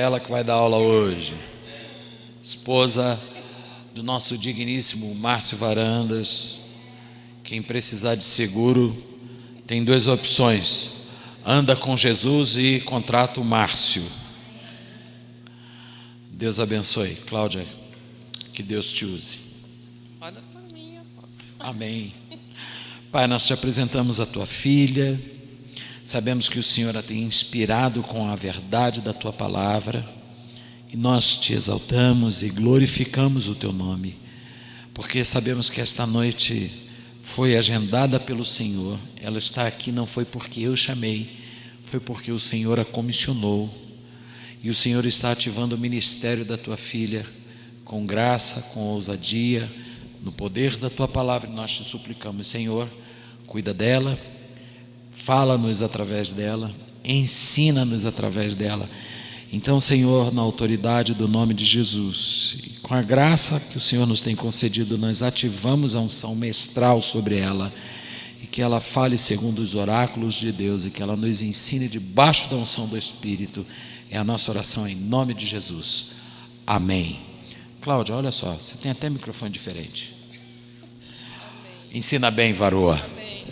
ela que vai dar aula hoje. Esposa do nosso digníssimo Márcio Varandas. Quem precisar de seguro tem duas opções: anda com Jesus e contrata o Márcio. Deus abençoe. Cláudia, que Deus te use. Ora por mim, apóstolo. Amém. Pai, nós te apresentamos a tua filha. Sabemos que o Senhor a tem inspirado com a verdade da tua palavra, e nós te exaltamos e glorificamos o teu nome, porque sabemos que esta noite foi agendada pelo Senhor. Ela está aqui não foi porque eu chamei, foi porque o Senhor a comissionou, e o Senhor está ativando o ministério da tua filha com graça, com ousadia, no poder da tua palavra. E nós te suplicamos, Senhor, cuida dela, fala-nos através dela, ensina-nos através dela. Então, Senhor, na autoridade do nome de Jesus, e com a graça que o Senhor nos tem concedido, nós ativamos a unção mestral sobre ela, e que ela fale segundo os oráculos de Deus, e que ela nos ensine debaixo da unção do Espírito. É a nossa oração em nome de Jesus. Amém. Cláudia, olha só, você tem até microfone diferente. Amém. Ensina bem, varoa. Amém.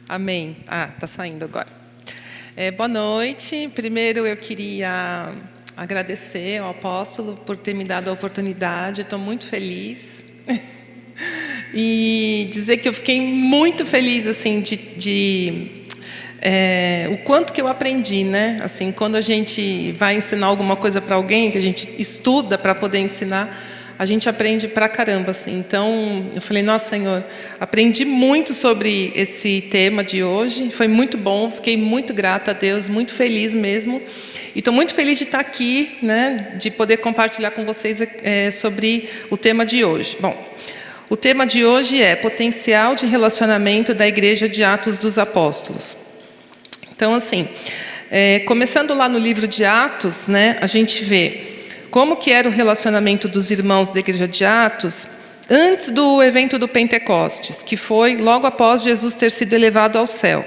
Amém. Tá saindo agora. Boa noite. Primeiro eu queria agradecer ao apóstolo por ter me dado a oportunidade. Estou muito feliz. E dizer que eu fiquei muito feliz assim o quanto que eu aprendi, né? Assim, quando a gente vai ensinar alguma coisa para alguém, que a gente estuda para poder ensinar, a gente aprende pra caramba, assim. Então, eu falei, nossa, Senhor, aprendi muito sobre esse tema de hoje, foi muito bom, fiquei muito grata a Deus, muito feliz mesmo. E estou muito feliz de estar aqui, né, de poder compartilhar com vocês sobre o tema de hoje. Bom, o tema de hoje é potencial de relacionamento da Igreja de Atos dos Apóstolos. Então, assim, começando lá no livro de Atos, né, a gente vê como que era o relacionamento dos irmãos da Igreja de Atos antes do evento do Pentecostes, que foi logo após Jesus ter sido elevado ao céu.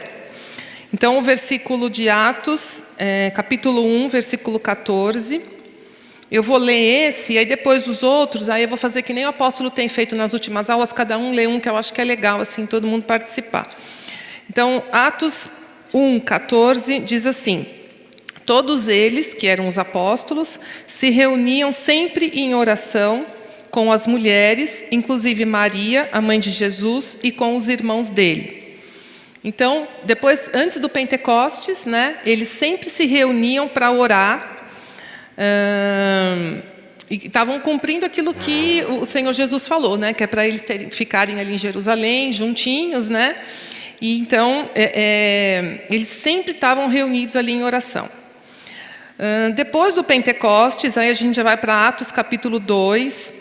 Então, o versículo de Atos, capítulo 1, versículo 14... Eu vou ler esse, e aí depois os outros, aí eu vou fazer que nem o apóstolo tem feito nas últimas aulas, cada um lê um, que eu acho que é legal, assim, todo mundo participar. Então, Atos 1, 14, diz assim: todos eles, que eram os apóstolos, se reuniam sempre em oração com as mulheres, inclusive Maria, a mãe de Jesus, e com os irmãos dele. Então, depois, antes do Pentecostes, né, eles sempre se reuniam para orar, e estavam cumprindo aquilo que o Senhor Jesus falou, né? Que é para eles ficarem ali em Jerusalém, juntinhos, né? E então, eles sempre estavam reunidos ali em oração. Depois do Pentecostes, aí a gente já vai para Atos capítulo 2,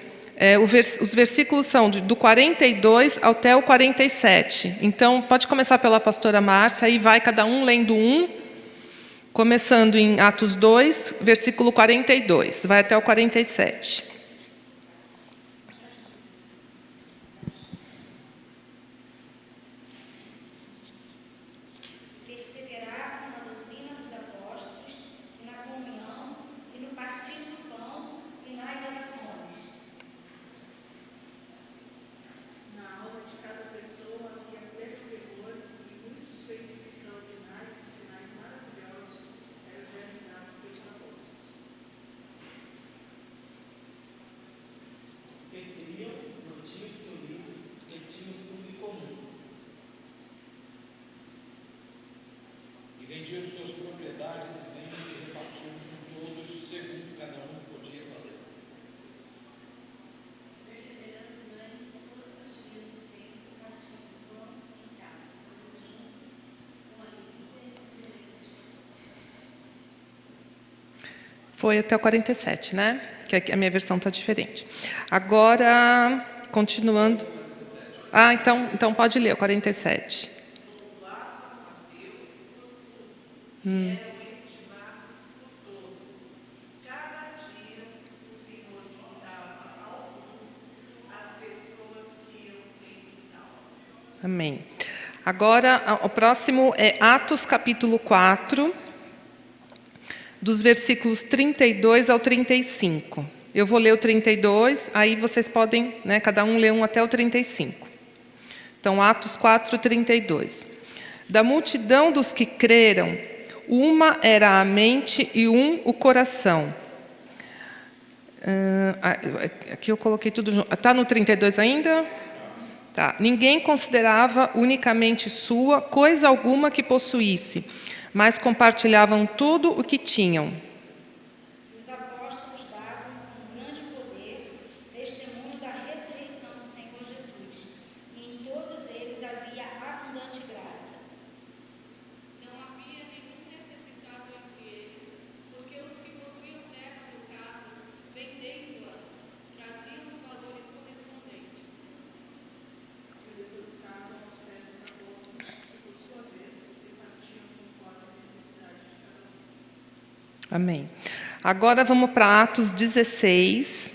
os versículos são do 42 até o 47. Então, pode começar pela pastora Márcia, aí vai cada um lendo um, começando em Atos 2, versículo 42, vai até o 47. Perseveravam na doutrina dos apóstolos, e na comunhão, e no partir do pão, e nas orações. Na alma de cada pessoa havia pleno temor, e muitos feitos extraordinários e sinais maravilhosos eram realizados pelos apóstolos. Os que criam mantinham-se unidos e tinham tudo em comum. E vendiam suas propriedades e bens e repartiam com todos, segundo cada um podia fazer. Perseverando unânimes todos os dias do tempo, partindo do pão em casa, todos juntos, com alegria e simpleza de coração. Foi até o 47, né? Que aqui a minha versão está diferente. Agora, continuando. Então pode ler o 47. Amém. Agora, o próximo é Atos capítulo 4, dos versículos 32 ao 35. Eu vou ler o 32, aí vocês podem, né, cada um ler um até o 35. Então, Atos 4, 32. Da multidão dos que creram, uma era a mente e um o coração. Aqui eu coloquei tudo junto. Está no 32 ainda? Tá. Ninguém considerava unicamente sua coisa alguma que possuísse, mas compartilhavam tudo o que tinham. Os apóstolos davam com grande poder testemunho da ressurreição do Senhor Jesus, e em todos eles havia abundante graça. Não havia nenhum necessitado entre eles, porque os que possuíam terras ou casas, vendendo-as, traziam os valores correspondentes. E depositavam aos pés dos apóstolos, que por sua vez repartiam conforme a necessidade de cada um. Amém. Agora vamos para Atos 16,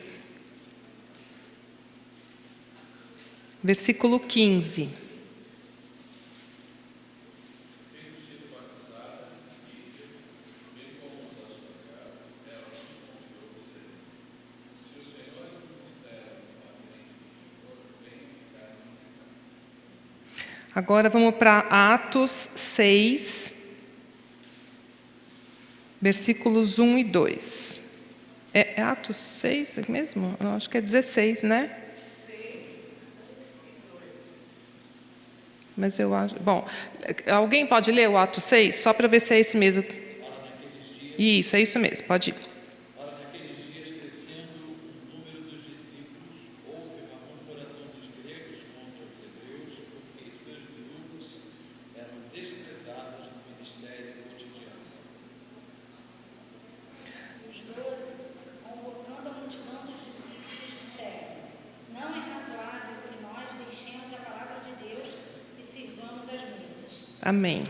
versículo 15. Agora vamos para Atos 6, versículos 1 e 2. É Atos 6 mesmo? Eu acho que é 16, né? Mas eu acho... Bom, alguém pode ler o Atos 6? Só para ver se é esse mesmo. Isso, é isso mesmo, pode ir. Ora, naqueles dias, crescendo o número dos discípulos, houve uma murmuração dos gregos contra os hebreus, porque os seus viúvas eram desprezadas no ministério cotidiano. Os 12, convocando a multidão dos discípulos, disseram: não é razoável que nós deixemos a palavra de Deus e sirvamos as mesas. Amém.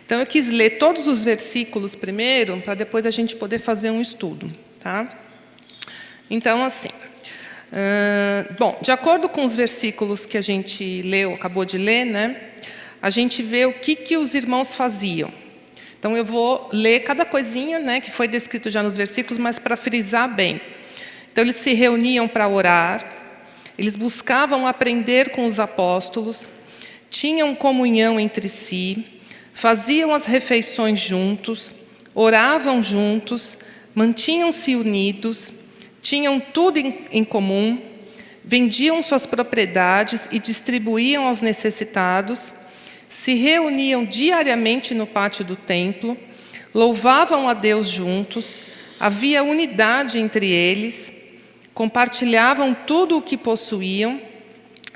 Então, eu quis ler todos os versículos primeiro, para depois a gente poder fazer um estudo, tá? Então, assim, bom, de acordo com os versículos que a gente leu, acabou de ler, né? A gente vê o que os irmãos faziam. Então, eu vou ler cada coisinha, né, que foi descrito já nos versículos, mas para frisar bem. Então, eles se reuniam para orar, eles buscavam aprender com os apóstolos, tinham comunhão entre si, faziam as refeições juntos, oravam juntos, mantinham-se unidos, tinham tudo em comum, vendiam suas propriedades e distribuíam aos necessitados, se reuniam diariamente no pátio do templo, louvavam a Deus juntos, havia unidade entre eles, compartilhavam tudo o que possuíam,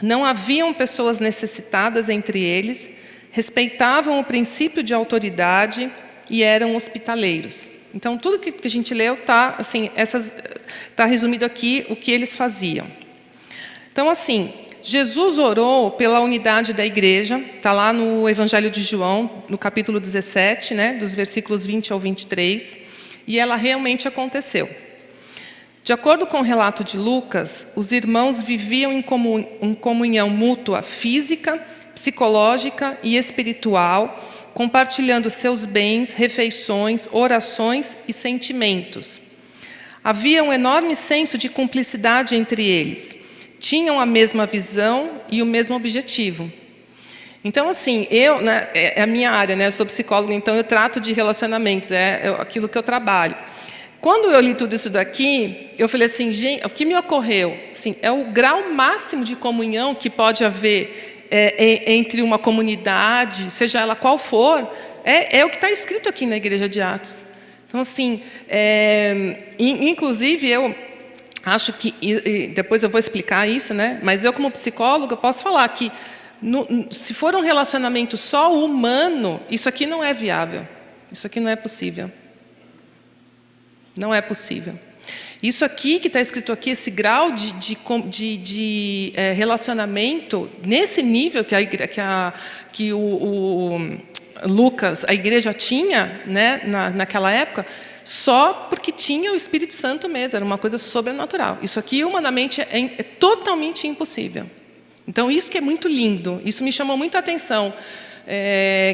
não haviam pessoas necessitadas entre eles, respeitavam o princípio de autoridade e eram hospitaleiros. Então, tudo que a gente leu está assim, tá resumido aqui o que eles faziam. Então, assim, Jesus orou pela unidade da igreja, está lá no Evangelho de João, no capítulo 17, né, dos versículos 20 ao 23, e ela realmente aconteceu. De acordo com o relato de Lucas, os irmãos viviam em comunhão mútua física, psicológica e espiritual, compartilhando seus bens, refeições, orações e sentimentos. Havia um enorme senso de cumplicidade entre eles. Tinham a mesma visão e o mesmo objetivo. Então, assim, né, é a minha área, né, eu sou psicóloga, então eu trato de relacionamentos, é aquilo que eu trabalho. Quando eu li tudo isso daqui, eu falei assim, gente, o que me ocorreu? Assim, é o grau máximo de comunhão que pode haver entre uma comunidade, seja ela qual for, é o que está escrito aqui na Igreja de Atos. Então, assim, inclusive, eu acho que, depois eu vou explicar isso, né? Mas eu, como psicóloga, posso falar que, se for um relacionamento só humano, isso aqui não é viável. Isso aqui não é possível. Não é possível. Isso aqui que está escrito aqui, esse grau de relacionamento, nesse nível que o Lucas, a igreja tinha, né, naquela época, só porque tinha o Espírito Santo mesmo, era uma coisa sobrenatural. Isso aqui, humanamente, é totalmente impossível. Então, isso que é muito lindo, isso me chamou muita atenção,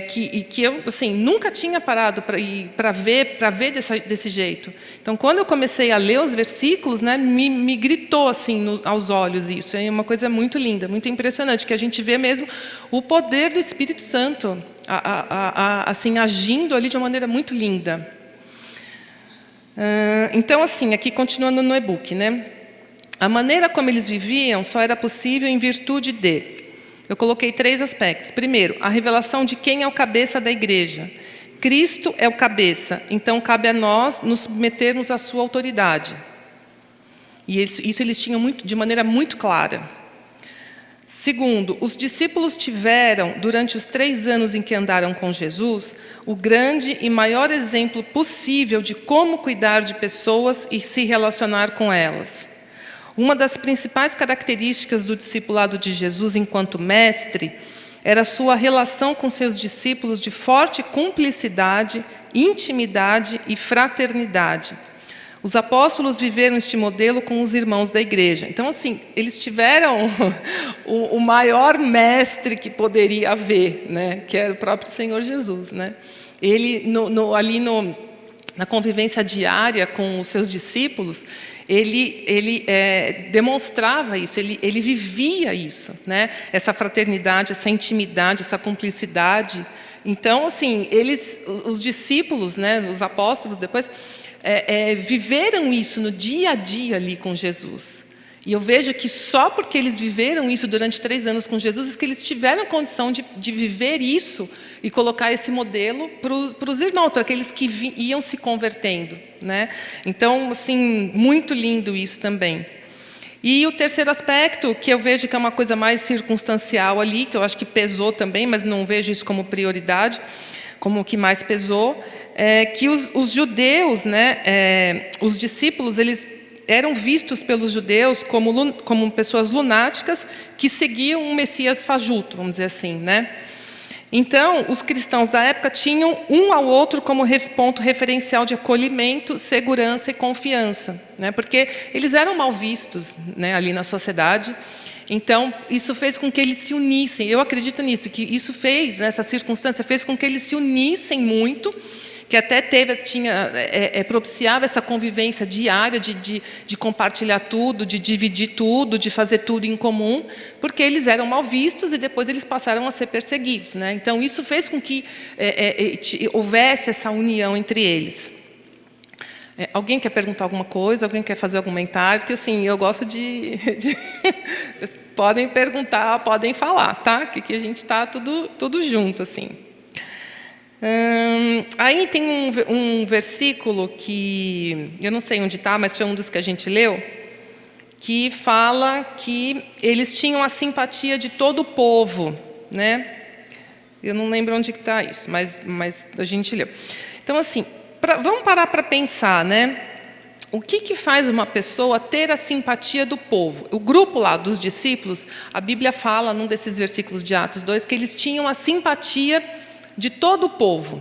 que eu assim, nunca tinha parado para ver desse jeito. Então, quando eu comecei a ler os versículos, né, me gritou assim, aos olhos isso. É uma coisa muito linda, muito impressionante, que a gente vê mesmo o poder do Espírito Santo assim, agindo ali de uma maneira muito linda. Então, assim, aqui continuando no e-book, né? A maneira como eles viviam só era possível em virtude de... Eu coloquei 3 aspectos. Primeiro, a revelação de quem é o cabeça da igreja. Cristo é o cabeça, então cabe a nós nos submetermos à sua autoridade. E isso eles tinham de maneira muito clara. Segundo, os discípulos tiveram, durante os 3 anos em que andaram com Jesus, o grande e maior exemplo possível de como cuidar de pessoas e se relacionar com elas. Uma das principais características do discipulado de Jesus enquanto mestre era sua relação com seus discípulos de forte cumplicidade, intimidade e fraternidade. Os apóstolos viveram este modelo com os irmãos da igreja. Então, assim, eles tiveram o maior mestre que poderia haver, né? Que era o próprio Senhor Jesus, né? Ele, na convivência diária com os seus discípulos, ele demonstrava isso, ele vivia isso, né? Essa fraternidade, essa intimidade, essa cumplicidade. Então, assim, os discípulos, né, os apóstolos depois, viveram isso no dia a dia ali com Jesus. E eu vejo que só porque eles viveram isso durante 3 anos com Jesus, é que eles tiveram condição de viver isso e colocar esse modelo para os irmãos, para aqueles que iam se convertendo, né? Então, assim, muito lindo isso também. E o terceiro aspecto, que eu vejo que é uma coisa mais circunstancial ali, que eu acho que pesou também, mas não vejo isso como prioridade, como o que mais pesou, é que os judeus, né, os discípulos, eles eram vistos pelos judeus como pessoas lunáticas que seguiam um Messias fajuto, vamos dizer assim, né? Então, os cristãos da época tinham um ao outro como ponto referencial de acolhimento, segurança e confiança, né? Porque eles eram mal vistos, né, ali na sociedade. Então, isso fez com que eles se unissem. Eu acredito nisso, que isso fez, essa circunstância fez com que eles se unissem muito, que até propiciava essa convivência diária de compartilhar tudo, de dividir tudo, de fazer tudo em comum, porque eles eram mal vistos e depois eles passaram a ser perseguidos, né? Então, isso fez com que houvesse essa união entre eles. Alguém quer perguntar alguma coisa? Alguém quer fazer algum comentário? Porque, assim, eu gosto Vocês podem perguntar, podem falar, tá? Que a gente está tudo junto, assim. Aí tem um versículo que eu não sei onde está, mas foi um dos que a gente leu, que fala que eles tinham a simpatia de todo o povo, né? Eu não lembro onde está isso, mas a gente leu. Então, assim, vamos parar para pensar, né? O que faz uma pessoa ter a simpatia do povo? O grupo lá dos discípulos, a Bíblia fala, num desses versículos de Atos 2, que eles tinham a simpatia de todo o povo.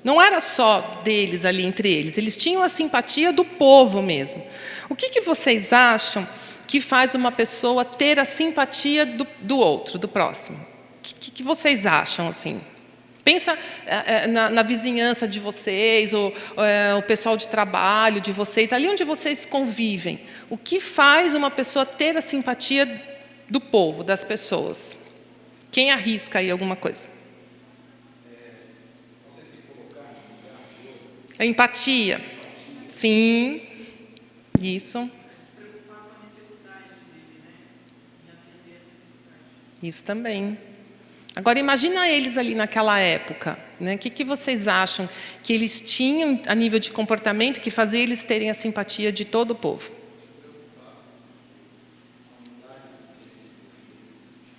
Não era só deles ali entre eles, eles tinham a simpatia do povo mesmo. O que vocês acham que faz uma pessoa ter a simpatia do outro, do próximo? O que vocês acham, assim? Pensa na vizinhança de vocês, ou o pessoal de trabalho de vocês, ali onde vocês convivem. O que faz uma pessoa ter a simpatia do povo, das pessoas? Quem arrisca aí alguma coisa? A empatia. Sim, isso. Isso também. Agora, imagina eles ali naquela época, né? O que vocês acham que eles tinham a nível de comportamento que fazia eles terem a simpatia de todo o povo?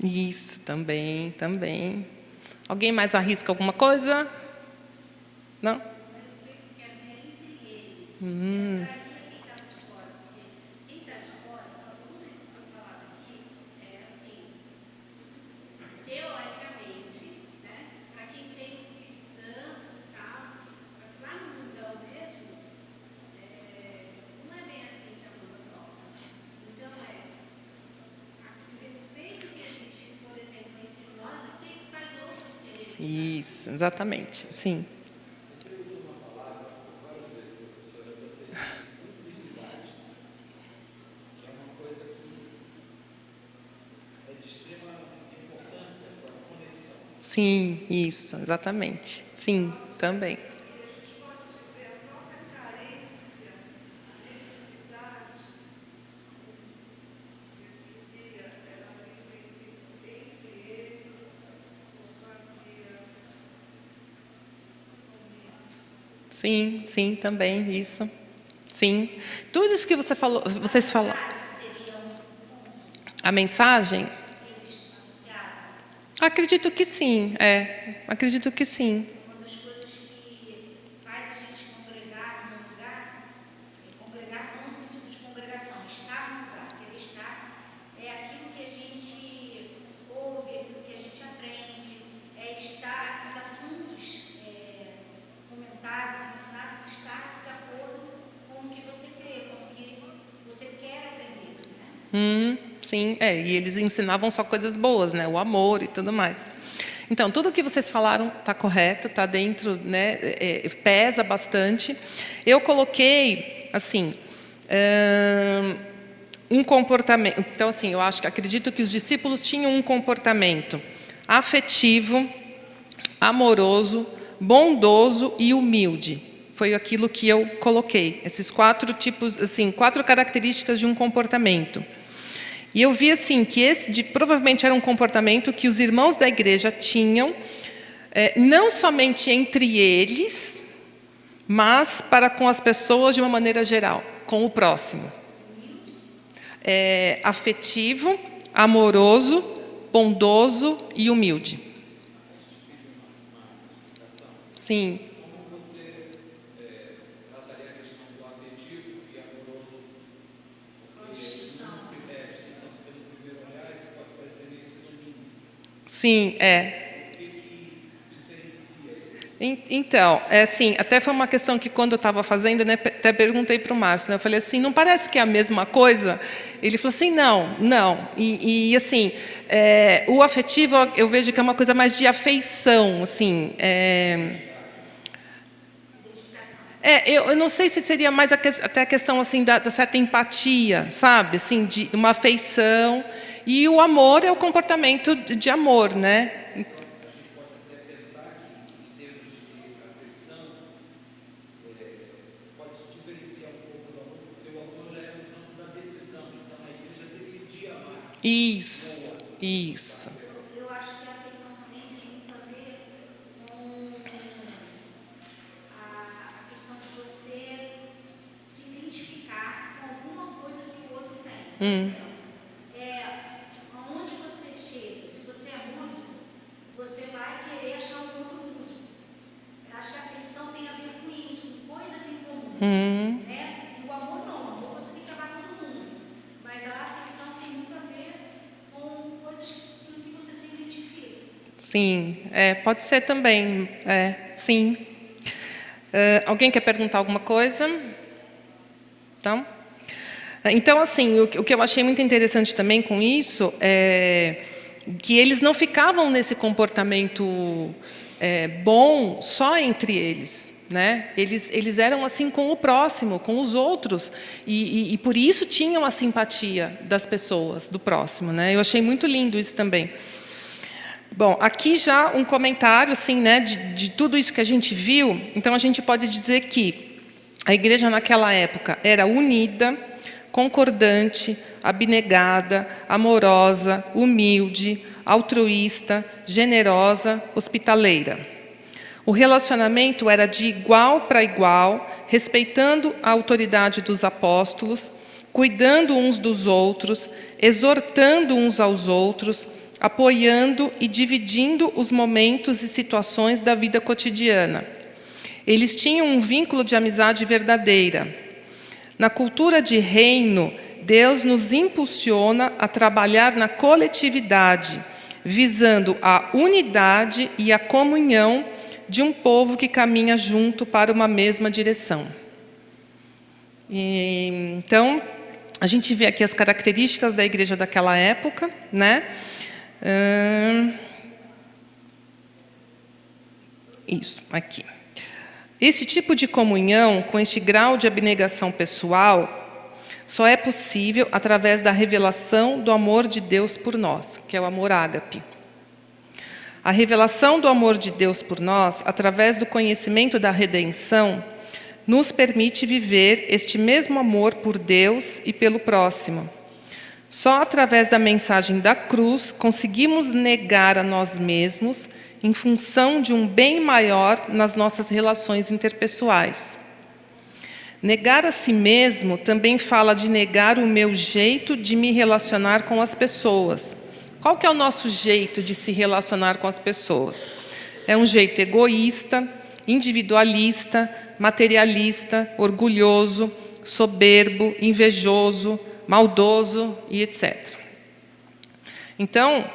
Isso, também. Alguém mais arrisca alguma coisa? Não? Teoricamente, né, para quem tem o Espírito Santo e tal, só que lá no mundão mesmo, não é bem assim que a banda toca. Então, o respeito que existe Isso, exatamente, sim. Você usa uma palavra, várias vezes, professora, você diz cumplicidade, que é uma coisa que é de extrema importância para a conexão. Sim, isso, exatamente. Sim, também. Sim, sim, também, isso. Sim. Tudo isso que você falou, vocês falaram. A mensagem? Acredito que sim, acredito que sim. Uma das coisas que faz a gente congregar num lugar, congregar não no sentido de congregação, estar no lugar, querer estar, é aquilo que a gente ouve, aquilo que a gente aprende, é estar, os assuntos comentados, ensinados, estar de acordo com o que você crê, com o que você quer aprender, né? Sim, e eles ensinavam só coisas boas, né? O amor e tudo mais. Então, tudo o que vocês falaram está correto, está dentro, né? Pesa bastante. Eu coloquei, assim, um comportamento. Então, assim, acredito que os discípulos tinham um comportamento afetivo, amoroso, bondoso e humilde. Foi aquilo que eu coloquei. Esses 4 tipos, assim, 4 características de um comportamento. E eu vi assim que provavelmente era um comportamento que os irmãos da igreja tinham, não somente entre eles, mas para com as pessoas de uma maneira geral, com o próximo. Afetivo, amoroso, bondoso e humilde. Sim. Como você trataria a questão do afetivo e amoroso? Porque distinção pelo primeiro olhar, isso pode parecer meio sinônimo. Sim, O que diferencia? Então, assim, até foi uma questão que quando eu estava fazendo, né, até perguntei para o Márcio, né, eu falei assim, não parece que é a mesma coisa? Ele falou assim, não. E assim, o afetivo, eu vejo que é uma coisa mais de afeição, assim. Eu não sei se seria mais até a questão assim da certa empatia, sabe, assim, de uma afeição. E o amor é o comportamento de amor, né? Pode diferenciar um pouco do amor, porque o amor já é no campo da decisão. Então a igreja decidia amar. Isso. Eu acho que a afeição também tem muito a ver com a questão de você se identificar com alguma coisa que o outro tem. Por exemplo, aonde você chega, se você é músico, você vai querer achar um outro músico. Eu acho que a afeição tem a ver com isso, com coisas em comum. Né? E o amor não, o amor você tem que amar todo mundo. Mas a afeição tem muito a ver com coisas com que você se identifica. Sim, pode ser também, sim. Alguém quer perguntar alguma coisa? Não? Então, assim, o que eu achei muito interessante também com isso é que eles não ficavam nesse comportamento bom só entre eles, né? Eles eram assim com o próximo, com os outros, e por isso tinham a simpatia das pessoas, do próximo, né? Eu achei muito lindo isso também. Bom, aqui já um comentário assim, né, de tudo isso que a gente viu. Então, a gente pode dizer que a igreja naquela época era unida, concordante, abnegada, amorosa, humilde, altruísta, generosa, hospitaleira. O relacionamento era de igual para igual, respeitando a autoridade dos apóstolos, cuidando uns dos outros, exortando uns aos outros, apoiando e dividindo os momentos e situações da vida cotidiana. Eles tinham um vínculo de amizade verdadeira. Na cultura de reino, Deus nos impulsiona a trabalhar na coletividade, visando a unidade e a comunhão de um povo que caminha junto para uma mesma direção. Então, a gente vê aqui as características da igreja daquela época, né? Isso, aqui. Esse tipo de comunhão, com este grau de abnegação pessoal, só é possível através da revelação do amor de Deus por nós, que é o amor ágape. A revelação do amor de Deus por nós, através do conhecimento da redenção, nos permite viver este mesmo amor por Deus e pelo próximo. Só através da mensagem da cruz conseguimos negar a nós mesmos em função de um bem maior nas nossas relações interpessoais. Negar a si mesmo também fala de negar o meu jeito de me relacionar com as pessoas. Qual que é o nosso jeito de se relacionar com as pessoas? É um jeito egoísta, individualista, materialista, orgulhoso, soberbo, invejoso, maldoso e etc. Então,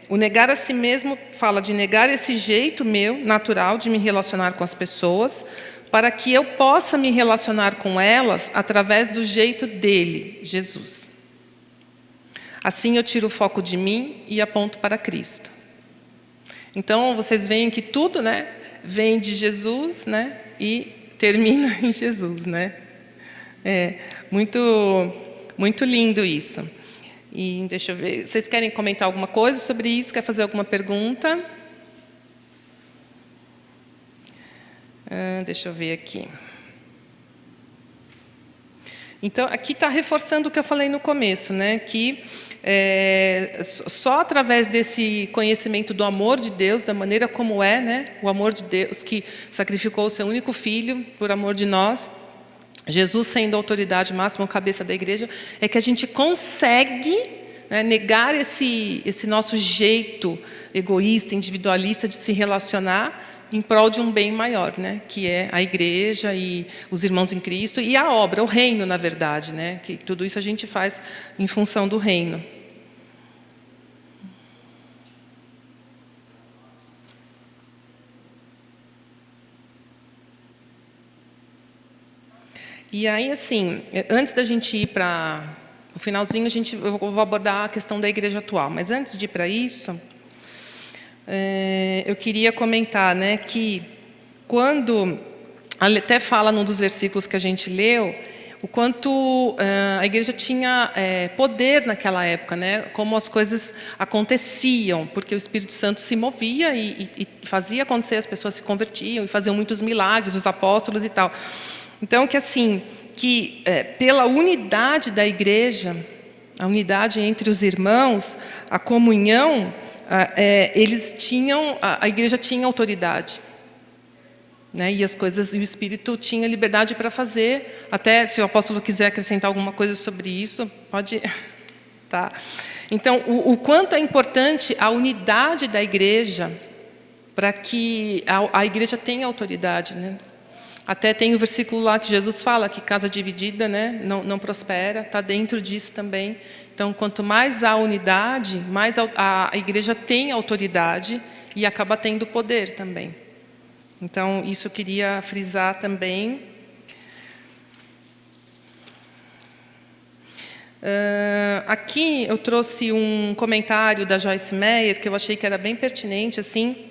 o negar a si mesmo fala de negar esse jeito meu, natural, de me relacionar com as pessoas, para que eu possa me relacionar com elas através do jeito dele, Jesus. Assim eu tiro o foco de mim e aponto para Cristo. Então, vocês veem que tudo, né, vem de Jesus, né, e termina em Jesus, né? É muito lindo isso. E deixa eu ver, vocês querem comentar alguma coisa sobre isso? Quer fazer alguma pergunta? Deixa eu ver aqui. Então, aqui está reforçando o que eu falei no começo, né? Que só através desse conhecimento do amor de Deus, da maneira como é, né? O amor de Deus que sacrificou o seu único filho por amor de nós, Jesus sendo a autoridade máxima, a cabeça da igreja, é que a gente consegue, né, negar esse nosso jeito egoísta, individualista de se relacionar em prol de um bem maior, né, que é a igreja e os irmãos em Cristo e a obra, o reino, na verdade, né, que tudo isso a gente faz em função do reino. E aí, assim, antes da gente ir para o finalzinho, eu vou abordar a questão da igreja atual, mas antes de ir para isso, eu queria comentar, né, que quando, até fala num dos versículos que a gente leu, o quanto a igreja tinha poder naquela época, né, como as coisas aconteciam, porque o Espírito Santo se movia e fazia acontecer, as pessoas se convertiam e faziam muitos milagres, os apóstolos e tal. Então, pela unidade da igreja, a unidade entre os irmãos, a comunhão, a igreja tinha autoridade, né? E as coisas, e o Espírito tinha liberdade para fazer. Até se o apóstolo quiser acrescentar alguma coisa sobre isso, pode. Tá? Então, o quanto é importante a unidade da igreja para que a igreja tenha autoridade, né? Até tem o versículo lá que Jesus fala que casa dividida, né, não prospera, está dentro disso também. Então, quanto mais há unidade, mais a igreja tem autoridade e acaba tendo poder também. Então, isso eu queria frisar também. Aqui eu trouxe um comentário da Joyce Meyer, que eu achei que era bem pertinente, assim.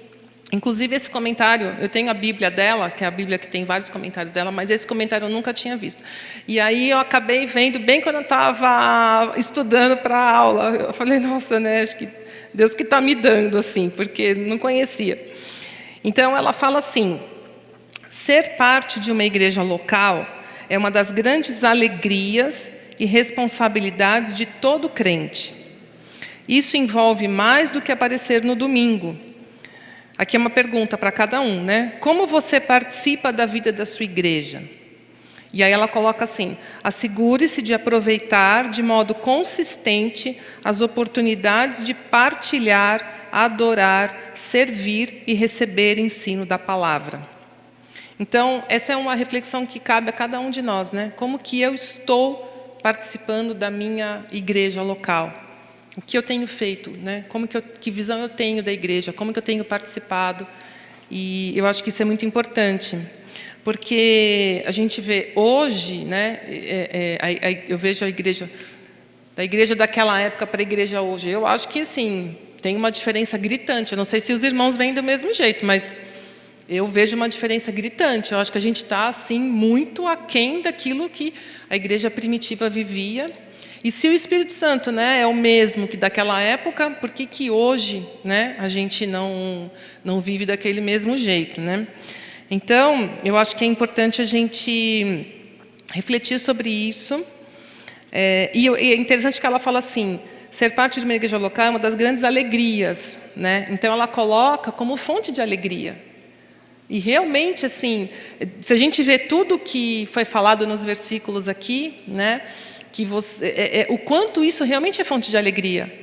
Inclusive, esse comentário, eu tenho a Bíblia dela, que é a Bíblia que tem vários comentários dela, mas esse comentário eu nunca tinha visto. E aí eu acabei vendo bem quando eu estava estudando para a aula. Eu falei, nossa, né, acho que Deus que está me dando, assim, porque não conhecia. Então, ela fala assim: ser parte de uma igreja local é uma das grandes alegrias e responsabilidades de todo crente. Isso envolve mais do que aparecer no domingo. Aqui é uma pergunta para cada um, né? Como você participa da vida da sua igreja? E aí ela coloca assim: assegure-se de aproveitar de modo consistente as oportunidades de partilhar, adorar, servir e receber ensino da palavra. Então, essa é uma reflexão que cabe a cada um de nós, né? Como que eu estou participando da minha igreja local? O que eu tenho feito, né? Que visão eu tenho da igreja? Como que eu tenho participado? E eu acho que isso é muito importante, porque a gente vê hoje, né? Eu vejo a igreja, da igreja daquela época para a igreja hoje. Eu acho que, assim, tem uma diferença gritante. Eu não sei se os irmãos vêm do mesmo jeito, mas Eu vejo uma diferença gritante. Eu acho que a gente está assim muito aquém daquilo que a igreja primitiva vivia. E se o Espírito Santo, né, é o mesmo que daquela época, por que que hoje, né, a gente não vive daquele mesmo jeito, né? Então, eu acho que é importante a gente refletir sobre isso. E é interessante que ela fala assim: ser parte de uma igreja local é uma das grandes alegrias, né? Então, ela coloca como fonte de alegria. E realmente, assim, se a gente vê tudo que foi falado nos versículos aqui, né, que o quanto isso realmente é fonte de alegria.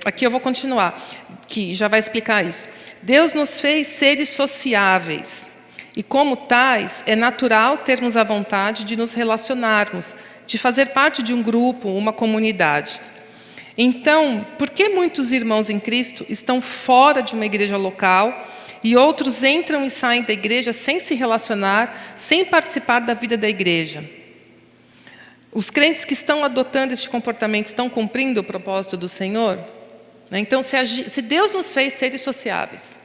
Aqui eu vou continuar, que já vai explicar isso. Deus nos fez seres sociáveis, e como tais, é natural termos a vontade de nos relacionarmos, de fazer parte de um grupo, uma comunidade. Então, por que muitos irmãos em Cristo estão fora de uma igreja local e outros entram e saem da igreja sem se relacionar, sem participar da vida da igreja? Os crentes que estão adotando este comportamento estão cumprindo o propósito do Senhor? Então, se Deus nos fez seres sociáveis,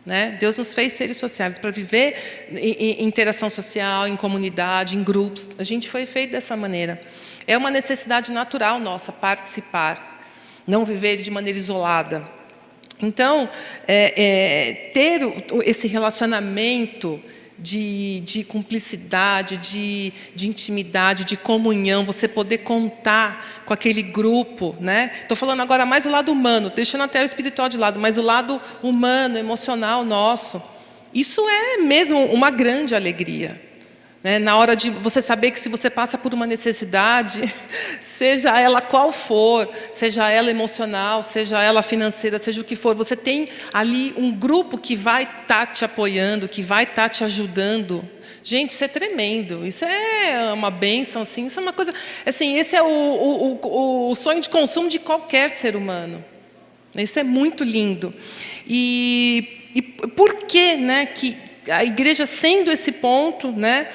né? Deus nos fez seres sociáveis para viver em interação social, em comunidade, em grupos. A gente foi feito dessa maneira. É uma necessidade natural nossa participar, não viver de maneira isolada. Então, ter esse relacionamento de cumplicidade, de intimidade, de comunhão, você poder contar com aquele grupo, né? Estou falando agora mais do lado humano, deixando até o espiritual de lado, mas o lado humano, emocional nosso. Isso é mesmo uma grande alegria. Né? Na hora de você saber que se você passa por uma necessidade, seja ela qual for, seja ela emocional, seja ela financeira, seja o que for, você tem ali um grupo que vai estar te apoiando, que vai estar te ajudando. Gente, isso é tremendo, isso é uma bênção, assim, isso é uma coisa, assim, esse é o sonho de consumo de qualquer ser humano. Isso é muito lindo. E por que, né, que a igreja sendo esse ponto, né,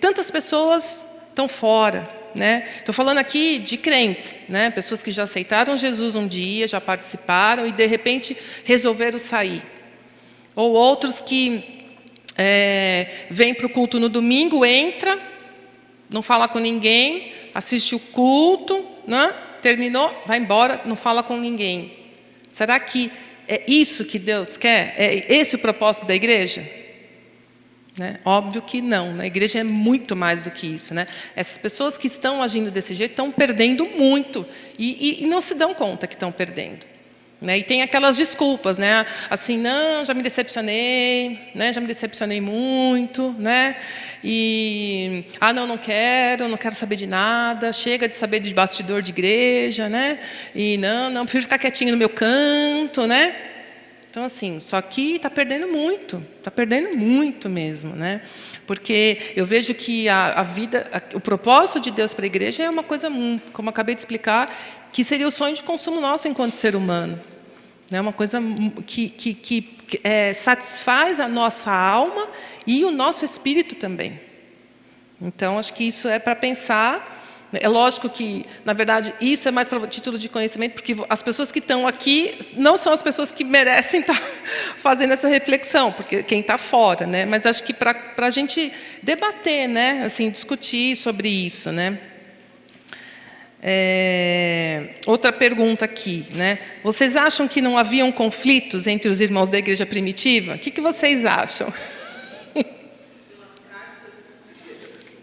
tantas pessoas estão fora, né? Estou falando aqui de crentes, né? Pessoas que já aceitaram Jesus um dia, já participaram e de repente resolveram sair. Ou outros que vêm para o culto no domingo, entra, não fala com ninguém, assiste o culto, né? Terminou, vai embora, não fala com ninguém. Será que é isso que Deus quer? É esse o propósito da igreja? Né? Óbvio que não. Né? A igreja é muito mais do que isso. Né? Essas pessoas que estão agindo desse jeito estão perdendo muito e não se dão conta que estão perdendo. Né? E tem aquelas desculpas, né? Assim, não, já me decepcionei, né? Já me decepcionei muito, né? E não quero saber de nada, chega de saber de bastidor de igreja, né? E não, prefiro ficar quietinho no meu canto, né? Então, assim, só que está perdendo muito mesmo, né? Porque eu vejo que a vida, o propósito de Deus para a igreja é uma coisa, como eu acabei de explicar, que seria o sonho de consumo nosso enquanto ser humano. É uma coisa que satisfaz a nossa alma e o nosso espírito também. Então, acho que isso é para pensar. É lógico que, na verdade, isso é mais para título de conhecimento, porque as pessoas que estão aqui não são as pessoas que merecem estar fazendo essa reflexão, porque quem está fora, né? Mas acho que para a gente debater, né? Assim, discutir sobre isso, né? Outra pergunta aqui, né? Vocês acham que não haviam conflitos entre os irmãos da igreja primitiva? O que vocês acham?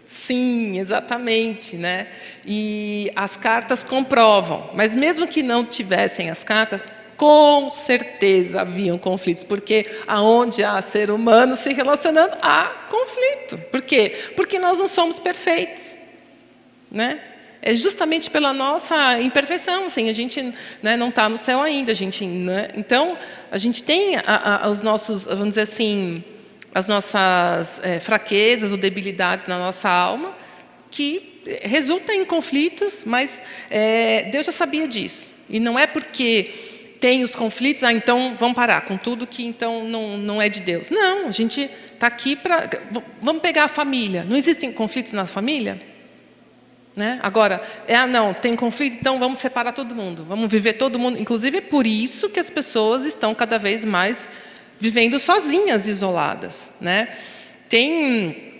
Sim, exatamente, né? E as cartas comprovam, mas mesmo que não tivessem as cartas, com certeza haviam conflitos, porque aonde há ser humano se relacionando, há conflito. Por quê? Porque nós não somos perfeitos, né? É justamente pela nossa imperfeição, assim, a gente, né, não está no céu ainda, a gente, né? Então a gente tem os nossos, vamos dizer assim, as nossas fraquezas ou debilidades na nossa alma, que resultam em conflitos, mas Deus já sabia disso. E não é porque tem os conflitos, então vamos parar com tudo que então não é de Deus. Não, a gente está aqui para... Vamos pegar a família. Não existem conflitos na família? Né? Agora, não, tem conflito, então vamos separar todo mundo, vamos viver todo mundo. Inclusive, é por isso que as pessoas estão cada vez mais vivendo sozinhas, isoladas. Né? Tem,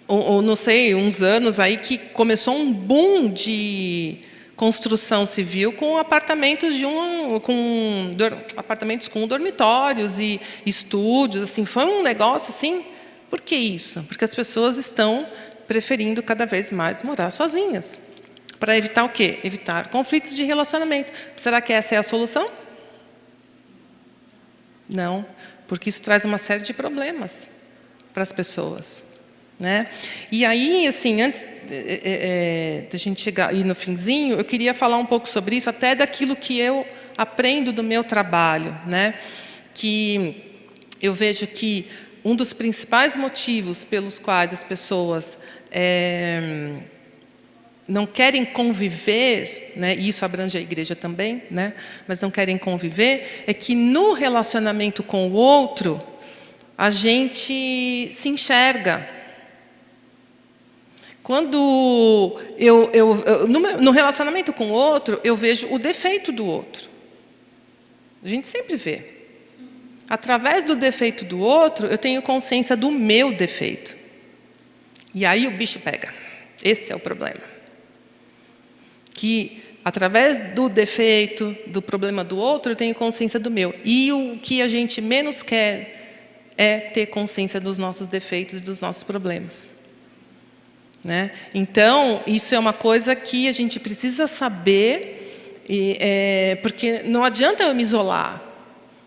não sei, uns anos aí que começou um boom de construção civil com apartamentos apartamentos com dormitórios e estúdios. Assim, foi um negócio assim. Por que isso? Porque as pessoas estão preferindo cada vez mais morar sozinhas. Para evitar o quê? Evitar conflitos de relacionamento. Será que essa é a solução? Não, porque isso traz uma série de problemas para as pessoas. Né? E aí, assim, antes de a gente chegar aí no finzinho, eu queria falar um pouco sobre isso, até daquilo que eu aprendo do meu trabalho. Né? Que eu vejo que um dos principais motivos pelos quais as pessoas não querem conviver, né, e isso abrange a igreja também, né, mas não querem conviver, é que no relacionamento com o outro, a gente se enxerga. Quando no relacionamento com o outro, eu vejo o defeito do outro. A gente sempre vê. Através do defeito do outro, eu tenho consciência do meu defeito. E aí o bicho pega. Esse é o problema. Que, através do defeito, do problema do outro, eu tenho consciência do meu. E o que a gente menos quer é ter consciência dos nossos defeitos e dos nossos problemas. Né? Então, isso é uma coisa que a gente precisa saber, porque não adianta eu me isolar.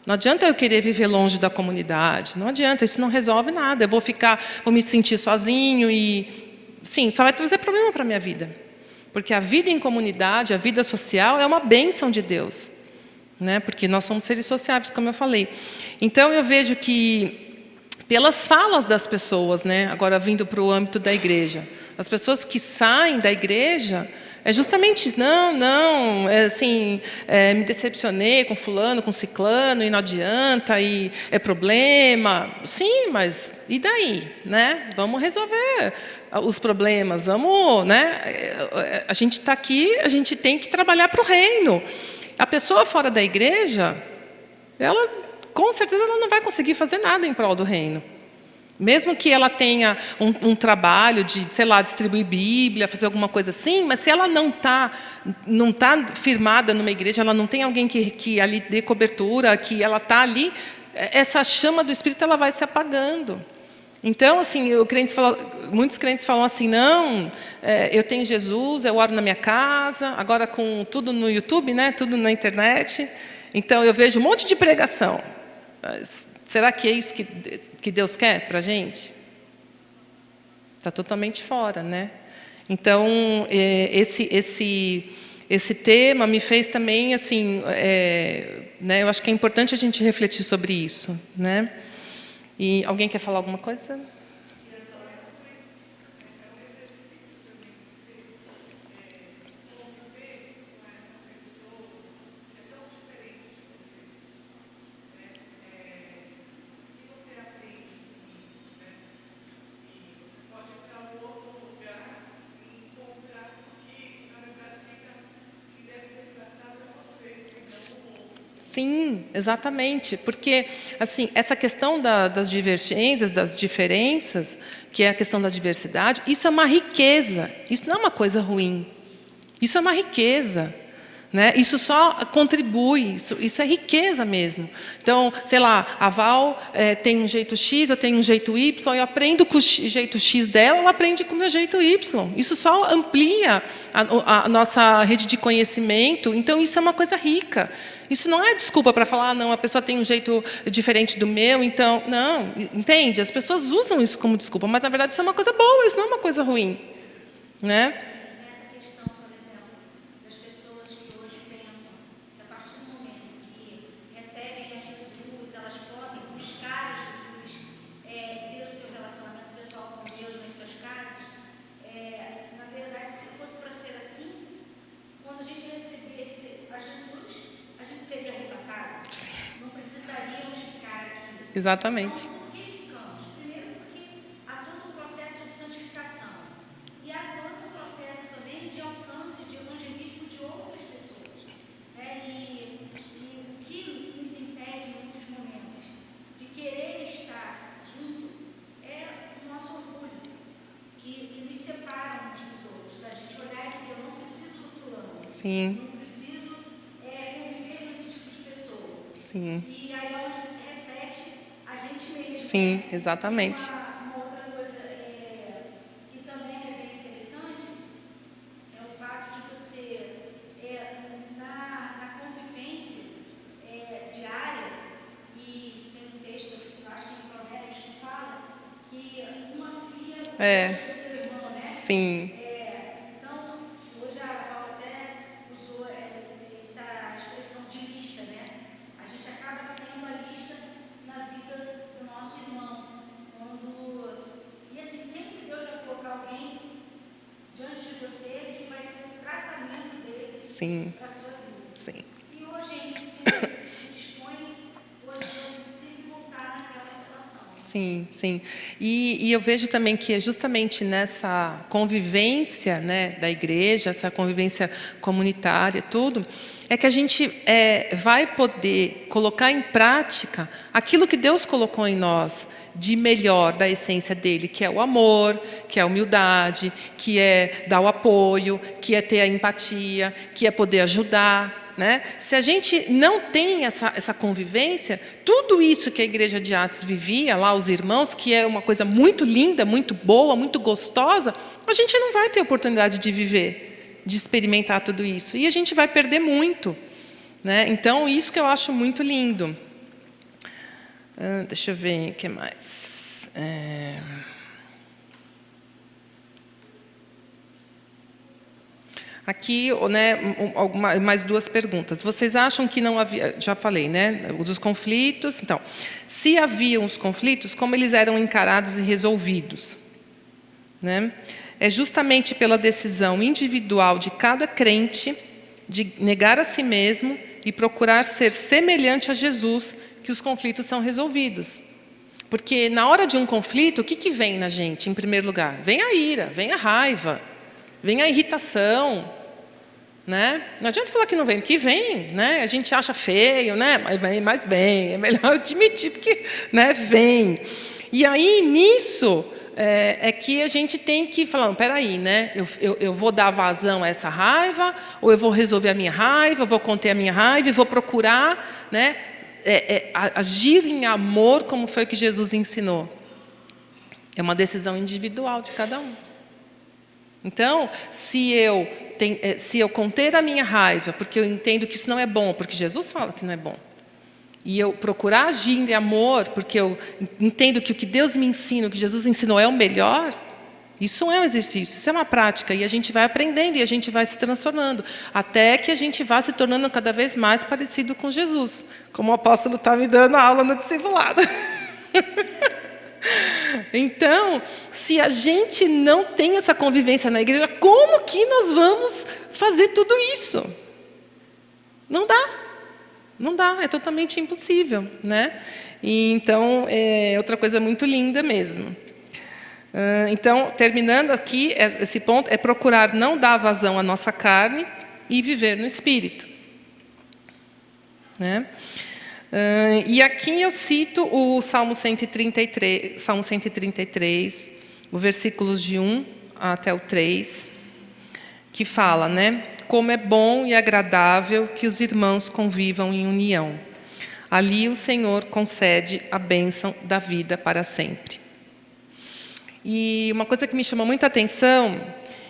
Não adianta eu querer viver longe da comunidade. Não adianta, isso não resolve nada. Eu vou me sentir sozinho e, sim, só vai trazer problema para a minha vida. Porque a vida em comunidade, a vida social é uma bênção de Deus. Né? Porque nós somos seres sociáveis, como eu falei. Então, eu vejo que, pelas falas das pessoas, né, agora vindo para o âmbito da igreja, as pessoas que saem da igreja, é justamente isso. Não, me decepcionei com fulano, com ciclano, e não adianta, e é problema. Sim, mas e daí? Né? Vamos resolver os problemas, vamos, né? A gente está aqui, a gente tem que trabalhar para o reino. A pessoa fora da igreja, ela, com certeza, ela não vai conseguir fazer nada em prol do reino. Mesmo que ela tenha um trabalho de, sei lá, distribuir Bíblia, fazer alguma coisa assim, mas se ela não tá firmada numa igreja, ela não tem alguém que ali dê cobertura, que ela está ali, essa chama do Espírito ela vai se apagando. Então, assim, muitos crentes falam assim, não, eu tenho Jesus, eu oro na minha casa, agora com tudo no YouTube, né, tudo na internet, então eu vejo um monte de pregação. Será que é isso que Deus quer para a gente? Está totalmente fora, né? Então, esse tema me fez também, assim, né, eu acho que é importante a gente refletir sobre isso, né? E alguém quer falar alguma coisa? Sim, exatamente, porque assim, essa questão das divergências, das diferenças, que é a questão da diversidade, isso é uma riqueza, isso não é uma coisa ruim, isso é uma riqueza. Né? Isso só contribui, isso é riqueza mesmo. Então, sei lá, a Val tem um jeito X, eu tenho um jeito Y, eu aprendo com o jeito X dela, ela aprende com o meu jeito Y. Isso só amplia a nossa rede de conhecimento, então isso é uma coisa rica. Isso não é desculpa para falar, não, a pessoa tem um jeito diferente do meu, então... Não, entende? As pessoas usam isso como desculpa, mas na verdade isso é uma coisa boa, isso não é uma coisa ruim. Né? Exatamente. Então, por que ficamos? Primeiro porque há todo um processo de santificação. E há todo um processo também de Sim, Não preciso conviver com esse tipo de pessoa. sim, E aí é onde reflete a gente mesmo. sim, Né? exatamente. Uma outra coisa que também é bem interessante é o fato de você, na convivência diária, e tem um texto, eu acho que em Provérbios, que fala que uma filha É, do seu irmão, né? sim, Então, hoje a Paula até usou essa expressão de lixa, né? A gente acaba sendo a lixa na vida do nosso irmão. E assim, sempre Deus vai colocar alguém diante de você que vai ser o tratamento dele sim, para a sua vida. sim. E hoje a gente se dispõe, hoje a gente sempre voltar naquela situação. Sim, sim. E eu vejo também que é justamente nessa convivência, né, da igreja, essa convivência comunitária, tudo, é que a gente vai poder colocar em prática aquilo que Deus colocou em nós de melhor da essência dele, que é o amor, que é a humildade, que é dar o apoio, que é ter a empatia, que é poder ajudar. Né? Se a gente não tem essa convivência, tudo isso que a igreja de Atos vivia, lá os irmãos, que é uma coisa muito linda, muito boa, muito gostosa, a gente não vai ter oportunidade de viver, de experimentar tudo isso. E a gente vai perder muito. Né? Então, isso que eu acho muito lindo. Deixa eu ver o que mais. Aqui, né, mais duas perguntas. Vocês acham que não havia... Já falei, né? Dos conflitos. Então, se haviam os conflitos, como eles eram encarados e resolvidos? Né? É justamente pela decisão individual de cada crente de negar a si mesmo e procurar ser semelhante a Jesus que os conflitos são resolvidos. Porque na hora de um conflito, o que vem na gente, em primeiro lugar? Vem a ira, vem a raiva, vem a irritação, né? Não adianta falar que não vem, porque vem, né? A gente acha feio, né? Mas vem, é melhor admitir, porque, né, vem. E aí, nisso, é que a gente tem que falar, não, peraí, né? Eu vou dar vazão a essa raiva, ou eu vou resolver a minha raiva, vou conter a minha raiva e vou procurar, né, agir em amor, como foi que Jesus ensinou. É uma decisão individual de cada um. Então, se eu conter a minha raiva, porque eu entendo que isso não é bom, porque Jesus fala que não é bom, e eu procurar agir em amor, porque eu entendo que o que Deus me ensina, o que Jesus ensinou é o melhor, isso é um exercício, isso é uma prática, e a gente vai aprendendo, e a gente vai se transformando, até que a gente vá se tornando cada vez mais parecido com Jesus, como o apóstolo está me dando a aula no discipulado. Então, se a gente não tem essa convivência na igreja, como que nós vamos fazer tudo isso? Não dá. Não dá, é totalmente impossível, né? E, então, é outra coisa muito linda mesmo. Então, terminando aqui, esse ponto é procurar não dar vazão à nossa carne e viver no Espírito. Né? E aqui eu cito o Salmo 133, os versículos de 1 até o 3, que fala, né? Como é bom e agradável que os irmãos convivam em união. Ali o Senhor concede a bênção da vida para sempre. E uma coisa que me chamou muita atenção,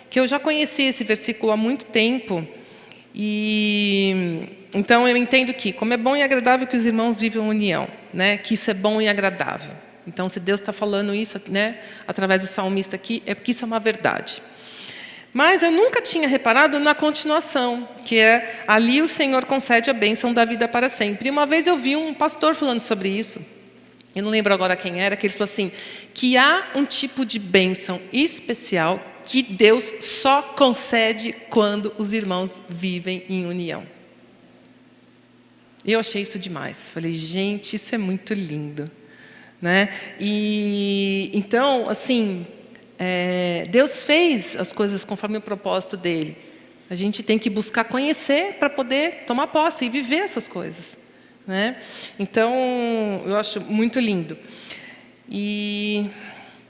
que eu já conheci esse versículo há muito tempo, e então eu entendo que, como é bom e agradável que os irmãos vivam em união, né? Que isso é bom e agradável. Então, se Deus está falando isso, né, através do salmista aqui, é porque isso é uma verdade. Mas eu nunca tinha reparado na continuação, que é ali o Senhor concede a bênção da vida para sempre. E uma vez eu vi um pastor falando sobre isso, eu não lembro agora quem era, que ele falou assim, que há um tipo de bênção especial que Deus só concede quando os irmãos vivem em união. Eu achei isso demais. Falei, gente, isso é muito lindo. Né? E então, assim, Deus fez as coisas conforme o propósito dele. A gente tem que buscar conhecer para poder tomar posse e viver essas coisas. Né? Então, eu acho muito lindo. E,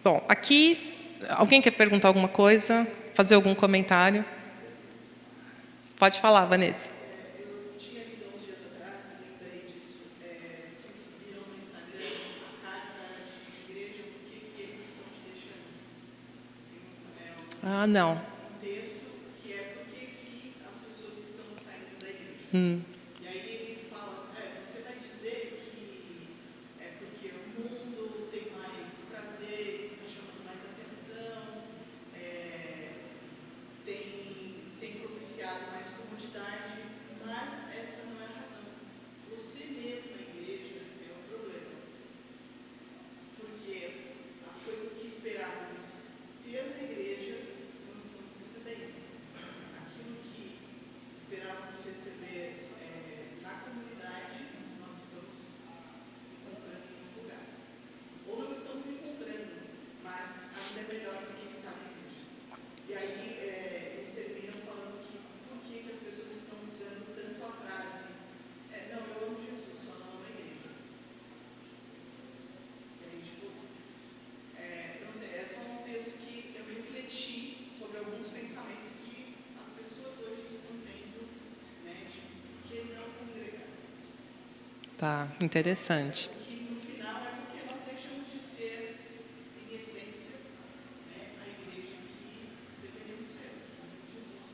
bom, aqui, alguém quer perguntar alguma coisa? Fazer algum comentário? Pode falar, Vanessa. Eu tinha lido uns dias atrás e lembrei disso. Vocês viram no Instagram a carta de igreja, por que eles estão te deixando? Tem Ah, não. um texto que é por que as pessoas estão saindo da igreja. E aí ele fala, você vai dizer que é porque o mundo tem mais prazer, está chamando mais atenção, tem propiciado mais comodidade, mas essa não é a razão. Você mesma, igreja, é o problema. Porque as coisas que esperávamos ter na igreja não estamos recebendo. Aquilo que esperávamos receber na comunidade, nós estamos encontrando em outro lugar. Ou não estamos encontrando, mas ainda é melhor do que estar na igreja. E aí eles terminam falando que por que as pessoas estão usando tanto a frase não, eu amo Jesus, só não amo a igreja. E aí, tipo, não sei, é só um texto que eu refleti sobre alguns pensamentos que as pessoas hoje estão tendo, né, de por que não congregar. Tá, interessante. Que no final é porque nós deixamos de ser, em essência, né, a igreja que deveríamos ser, Jesus.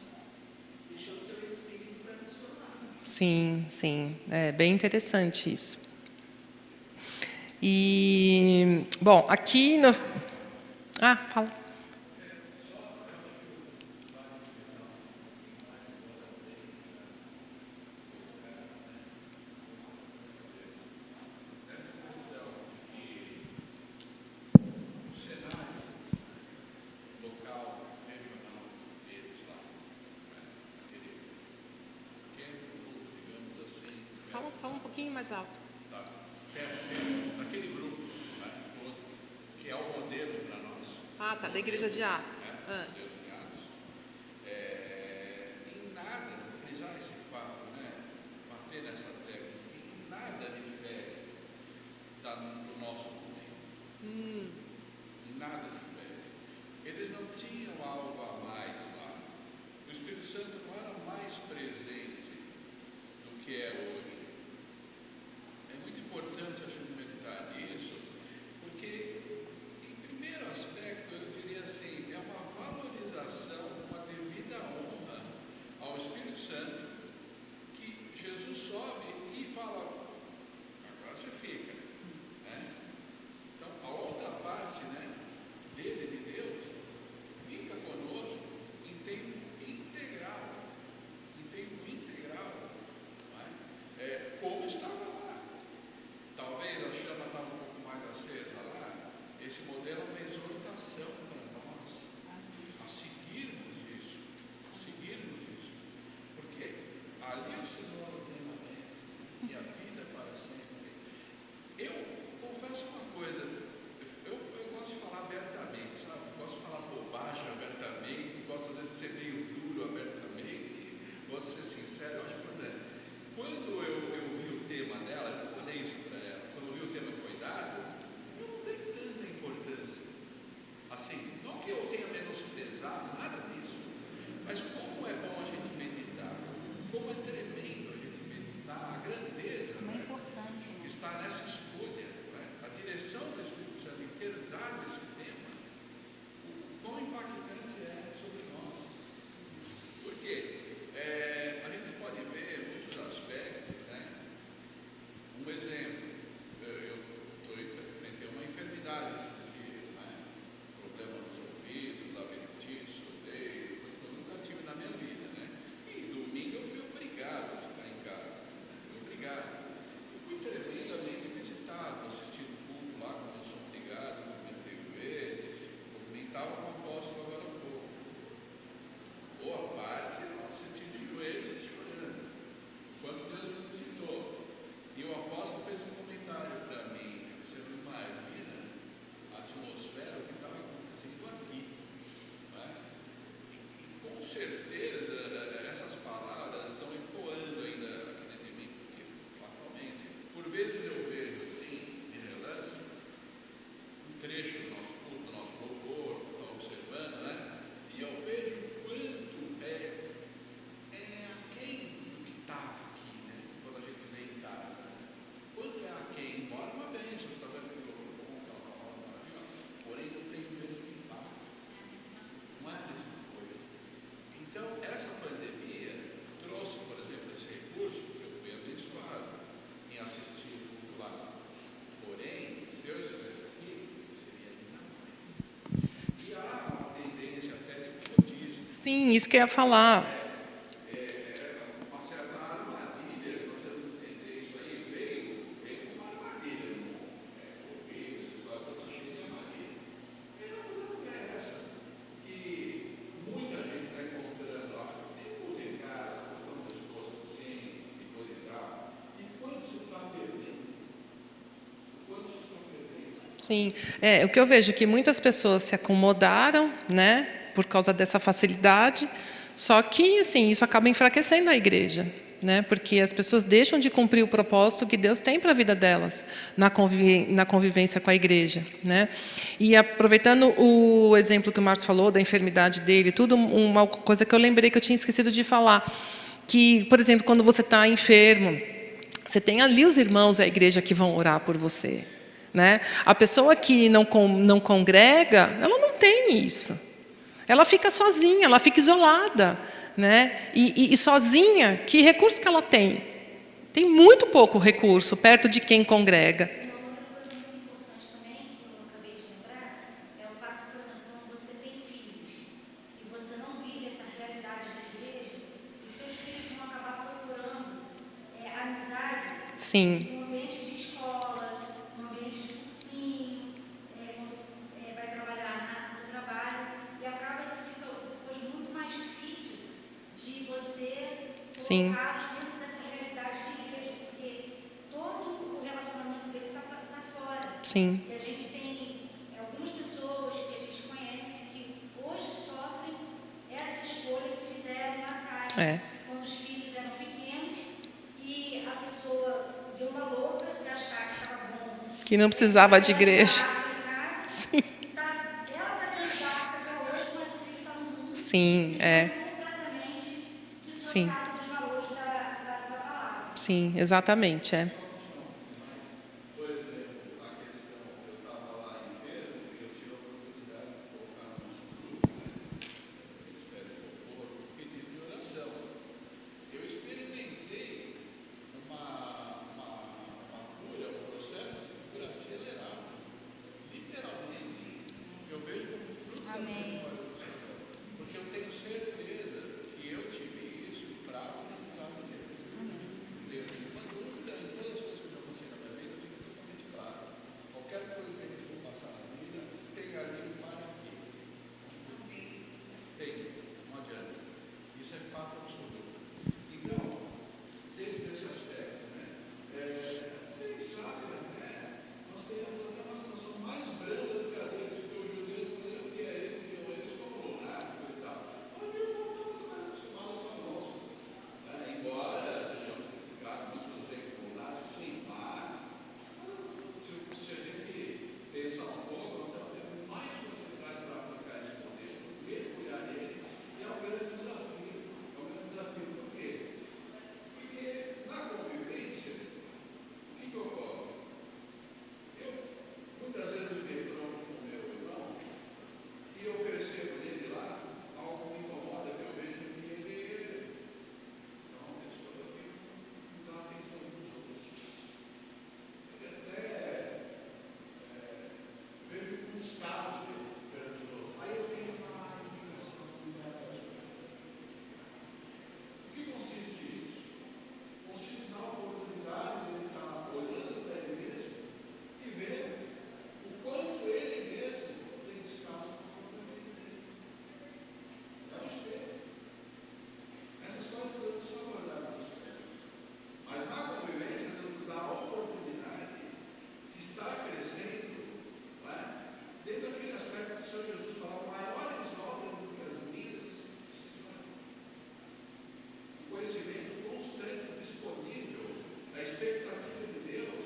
Deixou o seu Espírito para nos formar. Sim, sim. É bem interessante isso. E, bom, aqui no... Ah, fala. Local, regional deles lá, né? Aquele pequeno grupo, digamos assim, Fala um pouquinho mais alto. tá? Naquele grupo, né? Que é o modelo para nós, Ah, tá, da Igreja de Atos. né? Ah. Modelo de Atos. Em nada, frisar esse fato, né? Bater nessa tecla, em nada difere do nosso momento. Em nada difere. Eles não tinham algo a mais lá. O Espírito Santo não era mais presente do que é hoje. É muito importante a gente meditar nisso, porque, em primeiro aspecto, eu diria assim, é uma valorização, uma devida honra ao Espírito Santo, que Jesus sobe e fala, agora você fica, né? Então, a outra parte, né, dele, de Deus, fica conosco em tempo integral, não é? Como estava lá. Talvez a chama estava um pouco mais acesa lá. Esse modelo é uma exortação para nós a seguirmos isso, porque ali o Senhor tem uma bênção e a vida para sempre. Eu confesso uma coisa, eu gosto de falar abertamente, sabe? Gosto de falar bobagem abertamente, gosto às vezes de ser meio duro abertamente, gosto de ser sincero. Eu acho que quando eu vi o tema dela, eu falei isso para ela, quando eu vi o tema que foi dado, eu não dei tanta importância. Assim, Sim, isso que eu ia falar. Sim, o que eu vejo é que muitas pessoas se acomodaram, né, por causa dessa facilidade, só que, assim, isso acaba enfraquecendo a igreja, né, porque as pessoas deixam de cumprir o propósito que Deus tem para a vida delas, na convivência com a igreja, né. E aproveitando o exemplo que o Márcio falou, da enfermidade dele, tudo, uma coisa que eu lembrei que eu tinha esquecido de falar, que, por exemplo, quando você está enfermo, você tem ali os irmãos da igreja que vão orar por você, né? A pessoa que não congrega, ela não tem isso. Ela fica sozinha, ela fica isolada, né? E sozinha, que recurso que ela tem? Tem muito pouco recurso perto de quem congrega. E uma outra coisa muito importante também, que eu acabei de lembrar, é o fato, por exemplo, quando você tem filhos e você não vive essa realidade da igreja, os seus filhos vão acabar procurando amizade Sim, no ambiente de escola, no ambiente de cursinho, quando vai trabalhar no trabalho, e acaba que fica depois muito mais difícil de você sim, colocá-los dentro dessa realidade de igreja, porque todo o relacionamento dele está fora. sim, E a gente tem algumas pessoas que a gente conhece que hoje sofrem essa escolha que fizeram lá atrás, é. quando os filhos eram pequenos, e a pessoa deu uma louca de achar que estava bom Que não precisava de ela de igreja. barco em casa, Sim, e ela está diante da arca até hoje, mas o filho está no mundo, sim, ficando completamente sim, dissociado dos valores da palavra. sim, exatamente, é. Por exemplo, a questão, eu estava lá enfermo e eu tive a oportunidade de colocar no nosso grupo, né, Ministério de Louvor, um pedido de oração. Eu experimentei uma cura, um processo de cura acelerado, literalmente, que eu vejo como fruto da misericórdia do Senhor. Porque eu tenho certeza que eu tive isso para o aprendizado dele. Deus me mandou dúvida em todas as coisas que eu já passei na minha vida, fica totalmente claro. Qualquer coisa que a gente for passar na vida, tem ali para quê? Tem, não adianta. Isso é fato absoluto. Então, dentro desse aspecto, né, quem sabe, né, nós temos até uma situação mais branda do que a deles, porque o judeu não que é ele, que eles como oráculo e tal. Onde eu voltamos mais acostumados conosco. Embora sejamos criticados, muitos vezes comunados, sim, mas se a gente pensar um pouco, nós estamos tendo mais facilidade para aplicar esse modelo, mergulhar nele, e é um grande desafio. É um grande desafio por quê? Porque na convivência, o que ocorre? Eu, muitas vezes, me encontro com o meu irmão, e eu percebo nele lá, algo me incomoda que eu vejo que ele é uma pessoa que não dá atenção nos outros. Ele até vejo uns casos perante os outros. Aí eu tenho uma indicação fundamental. O que consiste isso? Consiste na oportunidade de ele estar olhando para ele mesmo e ver o quanto ele mesmo tem descaso com o comportamento dele. É um espelho. Essas coisas precisam só guardar no espelho. Mas na convivência, Deus nos dá a oportunidade de estar crescendo, não é? Dentro daquele aspecto que o Senhor Jesus falou, maiores obras do que as minhas, vocês farão. O conhecimento constante, disponível, a expectativa de Deus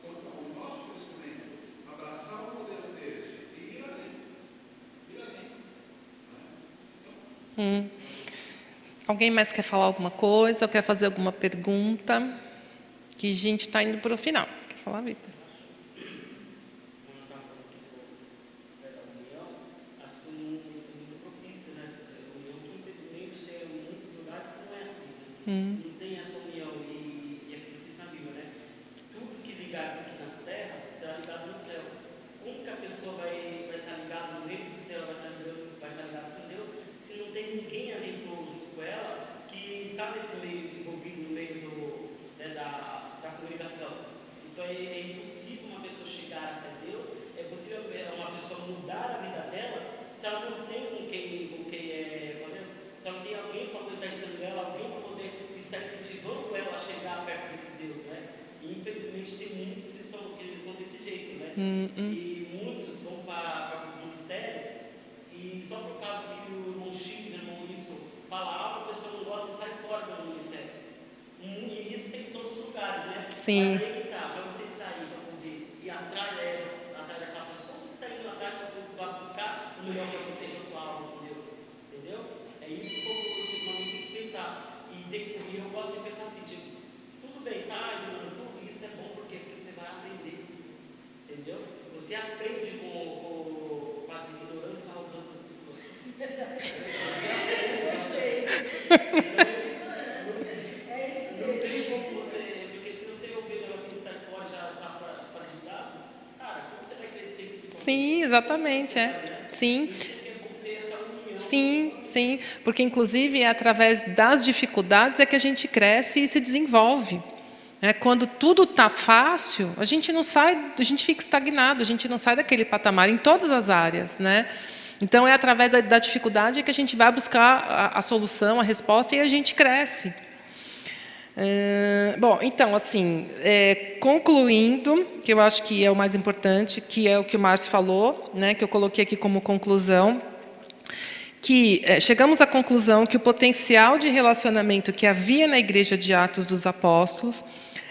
quanto ao nosso crescimento, abraçar um modelo desse e ir além. Ir além. Não é? Hum. Alguém mais quer falar alguma coisa ou quer fazer alguma pergunta? Que a gente está indo para o final. Você quer falar, Vitor? Não tem essa união e aquilo que diz na Bíblia, né? Tudo que ligar aqui na terra será ligado no céu. Como que a pessoa vai estar ligada no reino do céu, vai nesse meio, envolvido no meio da comunicação. Então é impossível uma pessoa chegar até Deus, é possível uma pessoa mudar a vida dela se ela não tem se ela não tem alguém para poder estar ensinando ela, alguém para poder estar incentivando ela a chegar perto desse Deus, né? E infelizmente tem muitos que eles estão desse jeito, né? E muitos vão para os ministérios e só por causa que o irmão X, o irmão Y fala algo, a pessoa não gosta e sai fora do ministério. E isso tem em todos os lugares, né? Sim. Mas aí que tá, para você sair, para poder ir atrás daquela pessoa, você está indo atrás para buscar o melhor para você, para sua alma com Deus, entendeu? É isso que ultimamente tem que pensar. E eu gosto de pensar assim, tipo, tudo bem, tá, irmão, tudo isso é bom porque você vai aprender, entendeu? Você aprende com as ignorâncias e arrogâncias das pessoas. Porque se você ouvir o negócio e sai fora já para julgado, cara, como você vai crescer espiritualmente? Sim, exatamente, Sim. Sim, sim, porque inclusive é através das dificuldades é que a gente cresce e se desenvolve. Quando tudo está fácil, a gente não sai, a gente fica estagnado, a gente não sai daquele patamar em todas as áreas, né? Então é através da dificuldade que a gente vai buscar a solução, a resposta e a gente cresce. Bom, então, assim, concluindo, que eu acho que é o mais importante, que é o que o Márcio falou, né, que eu coloquei aqui como conclusão, que chegamos à conclusão que o potencial de relacionamento que havia na Igreja de Atos dos Apóstolos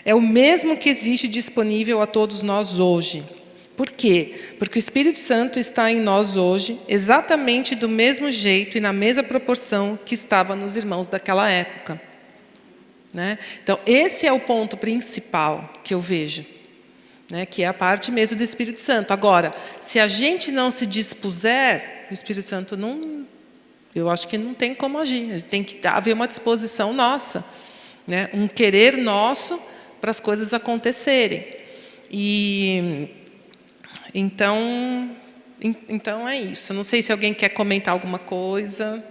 é o mesmo que existe disponível a todos nós hoje. Por quê? Porque o Espírito Santo está em nós hoje exatamente do mesmo jeito e na mesma proporção que estava nos irmãos daquela época. Né? Então, esse é o ponto principal que eu vejo, né? Que é a parte mesmo do Espírito Santo. Agora, se a gente não se dispuser, o Espírito Santo não... Eu acho que não tem como agir. Tem que haver uma disposição nossa, né? Um querer nosso para as coisas acontecerem. E então é isso. Não sei se alguém quer comentar alguma coisa,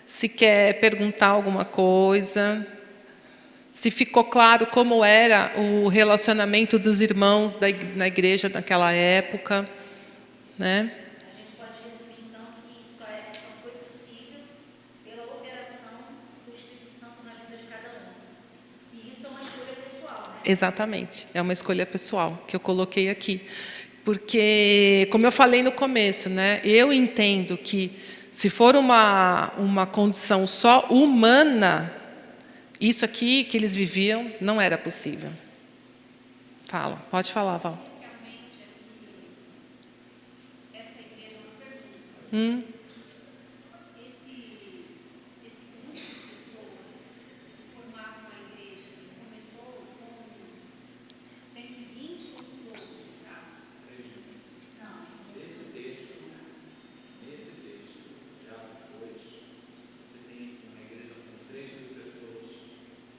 se quer perguntar alguma coisa, se ficou claro como era o relacionamento dos irmãos na igreja naquela época, né? A gente pode resumir, então, que só foi possível pela operação do Espírito Santo na vida de cada um. E isso é uma escolha pessoal, né? Exatamente, é uma escolha pessoal que eu coloquei aqui. Porque, como eu falei no começo, né, eu entendo que se for uma condição só humana, isso aqui que eles viviam não era possível. Fala, pode falar, Val. Inicialmente, essa igreja é uma pergunta. Esse grupo de pessoas que formavam a igreja começou com 120 ou com 12, no caso? Não. Nesse texto, já depois, você tem uma igreja com 3.000 pessoas,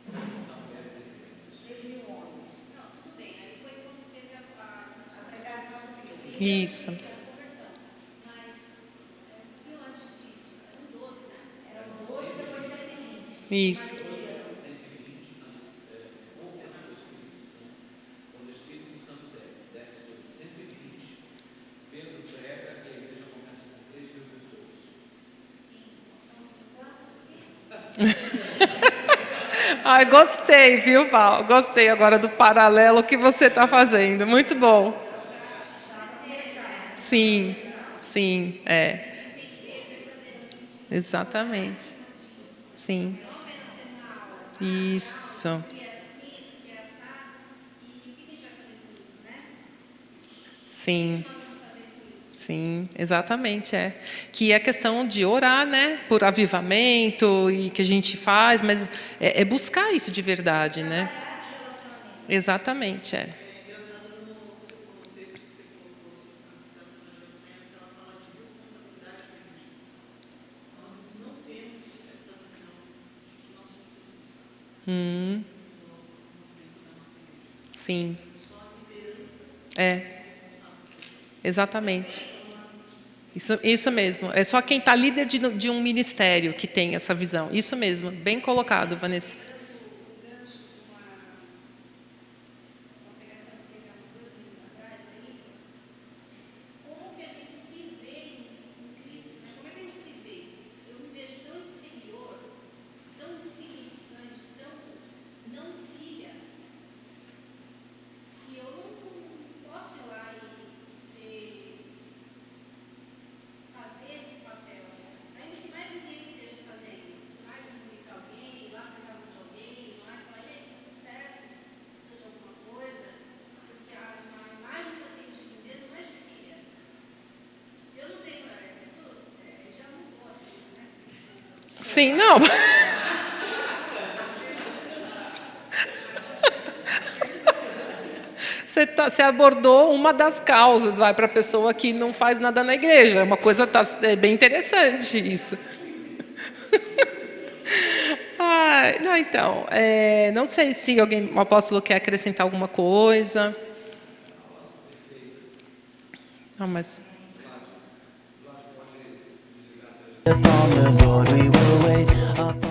sem contar mulheres e crianças. 3.000 homens. Não, tudo bem. Aí foi quando teve a pregação do Cristo. Isso. A conversão. Mas, um pouquinho antes disso, eram 12, né? Eram 12, depois 120. Isso. Quando o Espírito Santo desce sobre 120, Pedro prega e a igreja começa com 3.000 pessoas. Sim, nós somos quantos aqui? Ai, gostei, viu, Val? Gostei agora do paralelo que você está fazendo. Muito bom. Sim, sim, exatamente. Sim. Isso. Que é assim, isso que é assado. E o que a gente vai fazer com isso, né? Sim. Nós vamos fazer com isso. Sim, exatamente, que é a questão de orar, né, por avivamento e que a gente faz, mas é buscar isso de verdade, né? Exatamente, É engraçado no seu contexto que você colocou na citação da Josué, que ela fala de responsabilidade política. Nós não temos essa visão de que nós somos responsáveis no movimento da nossa igreja. Sim, Só a liderança é, é responsável por isso. exatamente, Isso mesmo. É só quem está líder de um ministério que tem essa visão. Isso mesmo. Bem colocado, Vanessa. Como que a gente se vê em Cristo? Mas como é que a gente se vê? Eu me vejo tão inferior, tão insignificante, tão não filha, que eu não posso ir lá e fazer esse papel. Ainda que mais ninguém esteja fazendo. Mais comunicar alguém, ir lá para casa de alguém, ir lá e falar, ei, tudo certo, precisa de alguma coisa, porque a imagem que eu tenho de mim mesmo não é de filha. Se eu não tenho já não posso, né? Sim, não. Você abordou uma das causas, vai para a pessoa que não faz nada na igreja. É uma coisa bem interessante isso. Não, então, não sei se o apóstolo quer acrescentar alguma coisa. Não, mas Upon the Lord we will wait.